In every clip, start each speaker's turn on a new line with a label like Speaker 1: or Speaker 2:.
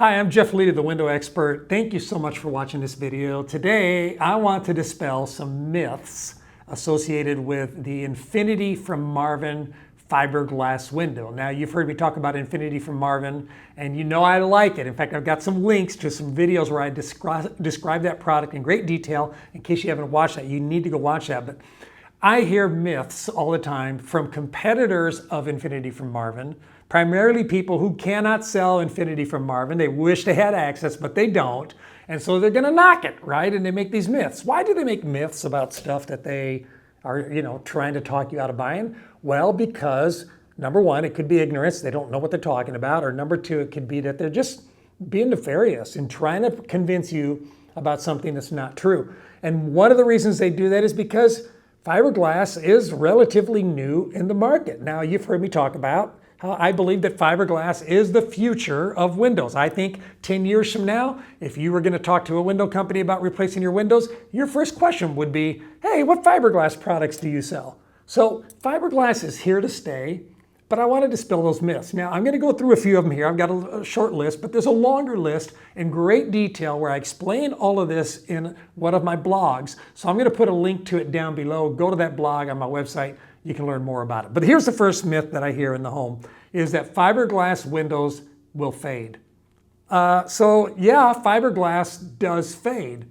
Speaker 1: Hi, I'm Jeff Lee, the Window Expert. Thank you so much for watching this video. Today, I want to dispel some myths associated with the Infinity from Marvin fiberglass window. Now, you've heard me talk about Infinity from Marvin, and you know I like it. In fact, I've got some links to some videos where I describe that product in great detail. In case you haven't watched that, you need to go watch that. But I hear myths all the time from competitors of Infinity from Marvin, primarily people who cannot sell Infinity from Marvin. They wish they had access, but they don't. And so they're going to knock it, right? And they make these myths. Why do they make myths about stuff that they are, trying to talk you out of buying? Well, because number one, it could be ignorance. They don't know what they're talking about. Or number two, it could be that they're just being nefarious and trying to convince you about something that's not true. And one of the reasons they do that is because fiberglass is relatively new in the market. Now, you've heard me talk about how I believe that fiberglass is the future of windows. I think 10 years from now, if you were going to talk to a window company about replacing your windows, your first question would be, hey, what fiberglass products do you sell? So fiberglass is here to stay, but I want to dispel those myths. Now, I'm going to go through a few of them here. I've got a short list, but there's a longer list in great detail where I explain all of this in one of my blogs. So I'm going to put a link to it down below. Go to that blog on my website. You can learn more about it. But here's the first myth that I hear in the home, is that fiberglass windows will fade. So yeah, fiberglass does fade.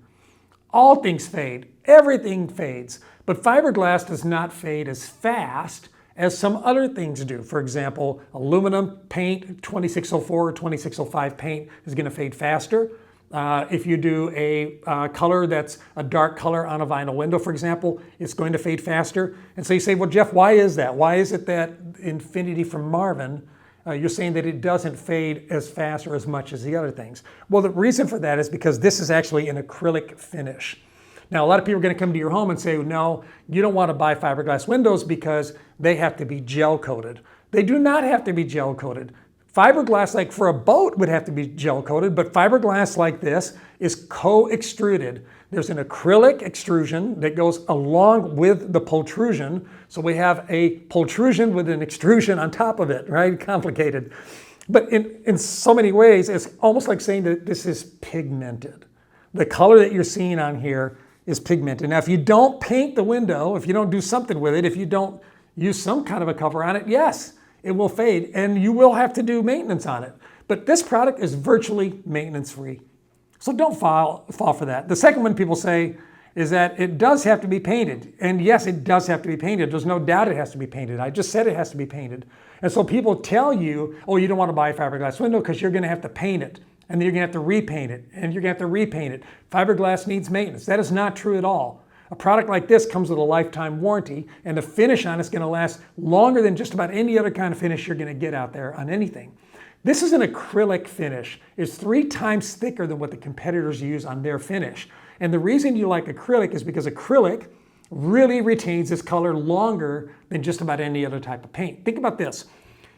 Speaker 1: All things fade. Everything fades. But fiberglass does not fade as fast as some other things do. For example, aluminum paint, 2604 or 2605 paint is going to fade faster. If you do a color that's a dark color on a vinyl window, for example, it's going to fade faster. And so you say, well, Jeff, why is that? Why is it that Infinity from Marvin, you're saying that it doesn't fade as fast or as much as the other things? Well, the reason for that is because this is actually an acrylic finish. Now, a lot of people are going to come to your home and say, no, you don't want to buy fiberglass windows because they have to be gel coated. They do not have to be gel coated. Fiberglass, like for a boat, would have to be gel coated, but fiberglass like this is co-extruded. There's an acrylic extrusion that goes along with the pultrusion. So we have a pultrusion with an extrusion on top of it, right? Complicated. But in so many ways, it's almost like saying that this is pigmented. The color that you're seeing on here is pigmented. Now, if you don't paint the window, if you don't do something with it, if you don't use some kind of a cover on it, yes, it will fade and you will have to do maintenance on it. But this product is virtually maintenance free. So don't fall for that. The second one people say is that it does have to be painted. And yes, it does have to be painted. There's no doubt it has to be painted. I just said it has to be painted. And so people tell you, oh, you don't want to buy a fiberglass window because you're going to have to paint it. And then you're going to have to repaint it. And you're going to have to repaint it. Fiberglass needs maintenance. That is not true at all. A product like this comes with a lifetime warranty, and the finish on it's going to last longer than just about any other kind of finish you're going to get out there on anything. This is an acrylic finish. It's 3 times thicker than what the competitors use on their finish. And the reason you like acrylic is because acrylic really retains its color longer than just about any other type of paint. Think about this.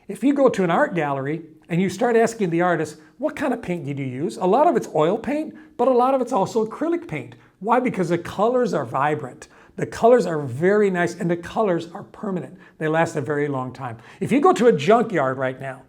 Speaker 1: If you go to an art gallery and you start asking the artist, what kind of paint did you use? A lot of it's oil paint, but a lot of it's also acrylic paint. Why? Because the colors are vibrant. The colors are very nice and the colors are permanent. They last a very long time. If you go to a junkyard right now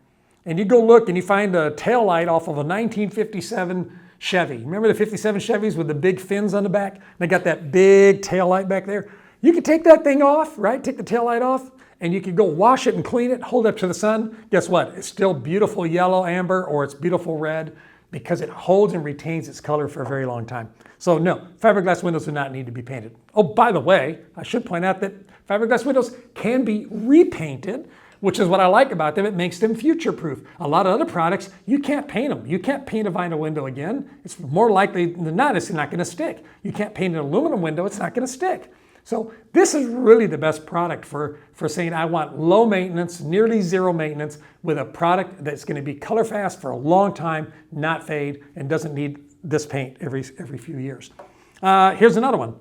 Speaker 1: and you go look and you find a taillight off of a 1957 Chevy. Remember the 57 Chevys with the big fins on the back? They got that big taillight back there. You could take that thing off, right? Take the taillight off and you could go wash it and clean it, hold it up to the sun. Guess what? It's still beautiful yellow, amber, or it's beautiful red, because it holds and retains its color for a very long time. So no, fiberglass windows do not need to be painted. Oh, by the way, I should point out that fiberglass windows can be repainted, which is what I like about them. It makes them future-proof. A lot of other products, you can't paint them. You can't paint a vinyl window again. It's more likely than not, it's not gonna stick. You can't paint an aluminum window, it's not gonna stick. So this is really the best product for saying I want low maintenance, nearly zero maintenance, with a product that's going to be color fast for a long time, not fade, and doesn't need this paint every few years. Here's another one.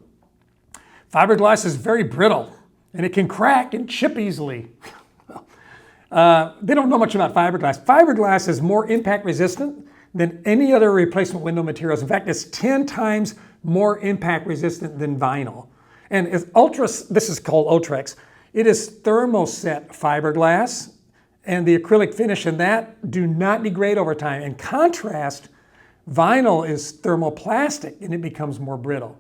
Speaker 1: Fiberglass is very brittle and it can crack and chip easily. They don't know much about fiberglass. Fiberglass is more impact resistant than any other replacement window materials. In fact, it's 10 times more impact resistant than vinyl. And this is called Ultrex. It is thermoset fiberglass. and the acrylic finish in that do not degrade over time. In contrast, vinyl is thermoplastic and it becomes more brittle.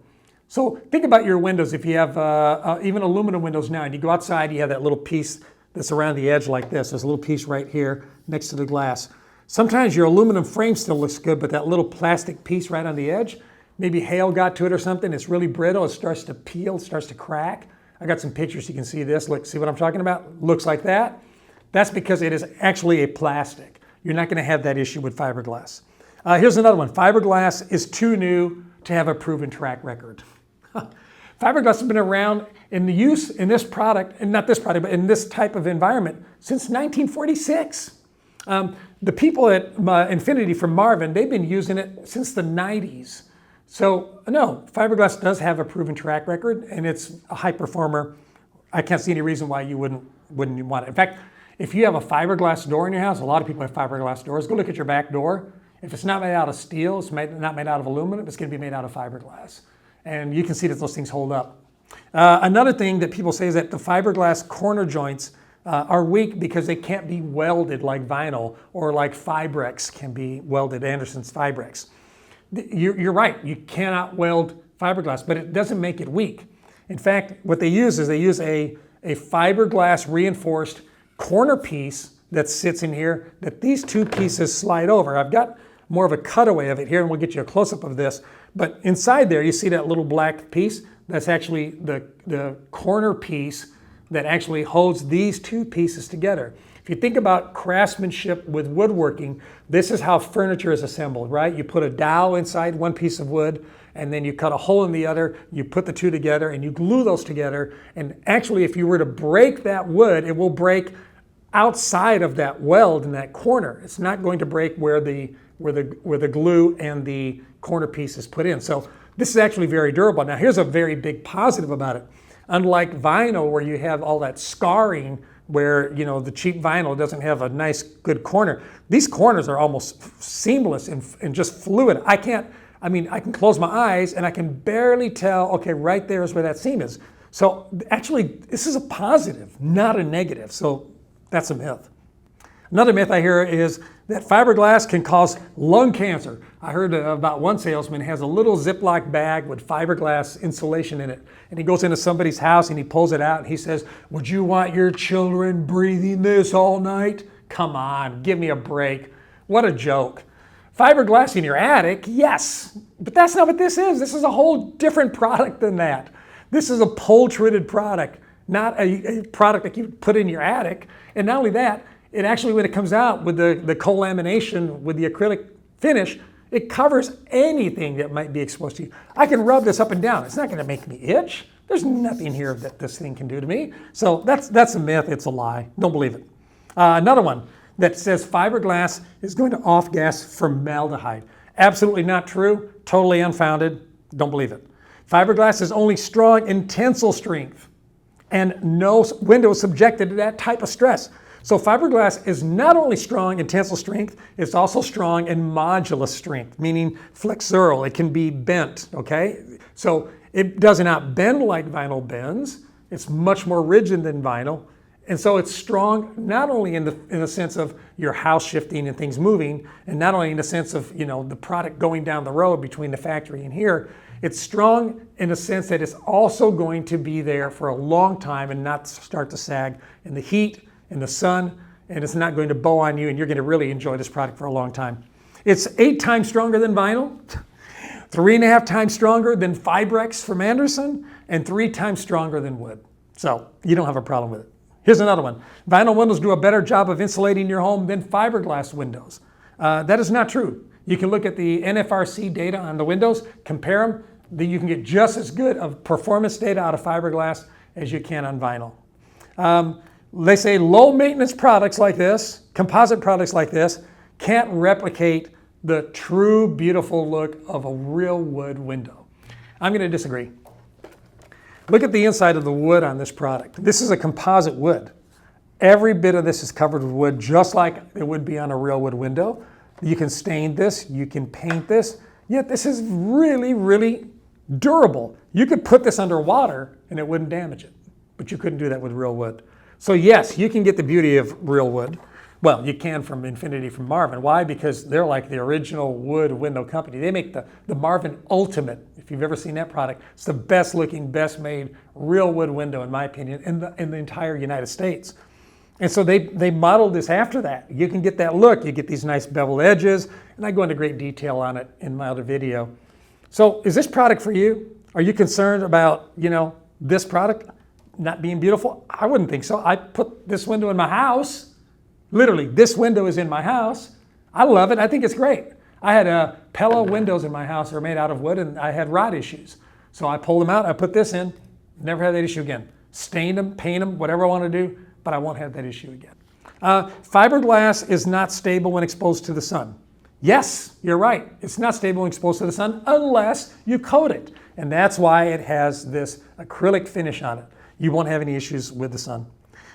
Speaker 1: So think about your windows. If you have even aluminum windows now and you go outside, you have that little piece that's around the edge like this. There's a little piece right here next to the glass. Sometimes your aluminum frame still looks good, but that little plastic piece right on the edge, maybe hail got to it or something, it's really brittle, it starts to peel, it starts to crack. I got some pictures, you can see this. Look, see what I'm talking about? Looks like that. That's because it is actually a plastic. You're not gonna have that issue with fiberglass. Here's another one. Fiberglass is too new to have a proven track record. Fiberglass has been around in the use in this product, and not this product, but in this type of environment since 1946. The people at Infinity from Marvin, they've been using it since the 90s. So no, fiberglass does have a proven track record and it's a high performer. I can't see any reason why you wouldn't want it. In fact, if you have a fiberglass door in your house, a lot of people have fiberglass doors, go look at your back door. If it's not made out of steel, it's not made out of aluminum, it's gonna be made out of fiberglass. And you can see that those things hold up. Another thing that people say is that the fiberglass corner joints are weak because they can't be welded like vinyl or like Fibrex can be welded, Anderson's Fibrex. You're right, you cannot weld fiberglass, but it doesn't make it weak. In fact, what they use is a fiberglass reinforced corner piece that sits in here that these two pieces slide over. I've got more of a cutaway of it here and we'll get you a close-up of this. But inside there, you see that little black piece? That's actually the corner piece that actually holds these two pieces together. If you think about craftsmanship with woodworking, this is how furniture is assembled, right? You put a dowel inside one piece of wood, and then you cut a hole in the other, you put the two together, and you glue those together. And actually, if you were to break that wood, it will break outside of that weld in that corner. It's not going to break where the glue and the corner piece is put in. So this is actually very durable. Now here's a very big positive about it. Unlike vinyl where you have all that scarring where the cheap vinyl doesn't have a nice good corner, these corners are almost seamless and just fluid. I can close my eyes and I can barely tell, okay, right there is where that seam is. So actually this is a positive, not a negative. So that's a myth. Another myth I hear is that fiberglass can cause lung cancer. I heard about one salesman has a little Ziploc bag with fiberglass insulation in it. And he goes into somebody's house and he pulls it out and he says, would you want your children breathing this all night? Come on, give me a break. What a joke. Fiberglass in your attic, yes, but that's not what this is. This is a whole different product than that. This is a pole-treated product, not a product that you put in your attic. And not only that, it actually, when it comes out with the co-lamination with the acrylic finish, it covers anything that might be exposed to you. I can rub this up and down. It's not going to make me itch. There's nothing here that this thing can do to me. So that's a myth. It's a lie. Don't believe it. Another one that says fiberglass is going to off-gas formaldehyde. Absolutely not true. Totally unfounded. Don't believe it. Fiberglass is only strong in tensile strength, and no window is subjected to that type of stress. So fiberglass is not only strong in tensile strength, it's also strong in modulus strength, meaning flexural. It can be bent, okay? So it does not bend like vinyl bends. It's much more rigid than vinyl. And so it's strong not only in the sense of your house shifting and things moving, and not only in the sense of the product going down the road between the factory and here, it's strong in the sense that it's also going to be there for a long time and not start to sag in the heat, in the sun, and it's not going to bow on you, and you're going to really enjoy this product for a long time. It's 8 times stronger than vinyl, 3.5 times stronger than Fibrex from Anderson, and 3 times stronger than wood. So you don't have a problem with it. Here's another one. Vinyl windows do a better job of insulating your home than fiberglass windows. That is not true. You can look at the NFRC data on the windows, compare them, then you can get just as good of performance data out of fiberglass as you can on vinyl. They say low maintenance products like this, composite products like this, can't replicate the true beautiful look of a real wood window. I'm going to disagree. Look at the inside of the wood on this product. This is a composite wood. Every bit of this is covered with wood, just like it would be on a real wood window. You can stain this, you can paint this, yet this is really, really durable. You could put this under water and it wouldn't damage it, but you couldn't do that with real wood. So yes, you can get the beauty of real wood. Well, you can from Infinity from Marvin. Why? Because they're like the original wood window company. They make the Marvin Ultimate. If you've ever seen that product, it's the best looking, best made real wood window, in my opinion, in the entire United States. And so they modeled this after that. You can get that look. You get these nice beveled edges. And I go into great detail on it in my other video. So is this product for you? Are you concerned about, this product not being beautiful? I wouldn't think so. I put this window in my house. Literally, this window is in my house. I love it. I think it's great. I had Pella windows in my house that were made out of wood, and I had rot issues. So I pulled them out. I put this in. Never had that issue again. Stained them, paint them, whatever I want to do, but I won't have that issue again. Fiberglass is not stable when exposed to the sun. Yes, you're right. It's not stable when exposed to the sun unless you coat it. And that's why it has this acrylic finish on it. You won't have any issues with the sun.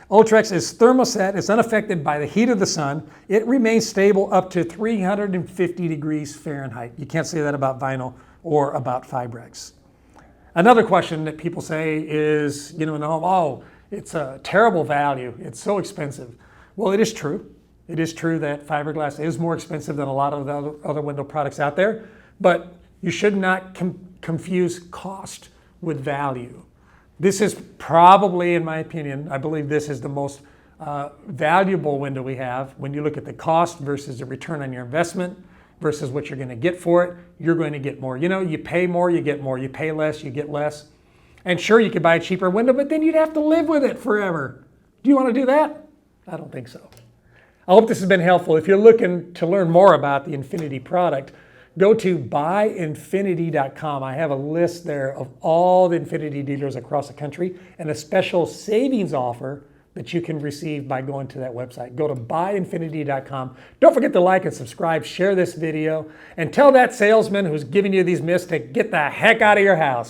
Speaker 1: Ultrex is thermoset. It's unaffected by the heat of the sun. It remains stable up to 350 degrees Fahrenheit. You can't say that about vinyl or about Fibrex. Another question that people say is, it's a terrible value. It's so expensive. Well, it is true. It is true that fiberglass is more expensive than a lot of the other window products out there, but you should not confuse cost with value. This is probably, in my opinion, I believe this is the most valuable window we have. When you look at the cost versus the return on your investment versus what you're going to get for it, you're going to get more. You pay more, you get more. You pay less, you get less. And sure, you could buy a cheaper window, but then you'd have to live with it forever. Do you want to do that? I don't think so. I hope this has been helpful. If you're looking to learn more about the Infinity product, go to buyinfinity.com. I have a list there of all the Infinity dealers across the country and a special savings offer that you can receive by going to that website. Go to buyinfinity.com. Don't forget to like and subscribe, share this video, and tell that salesman who's giving you these myths to get the heck out of your house.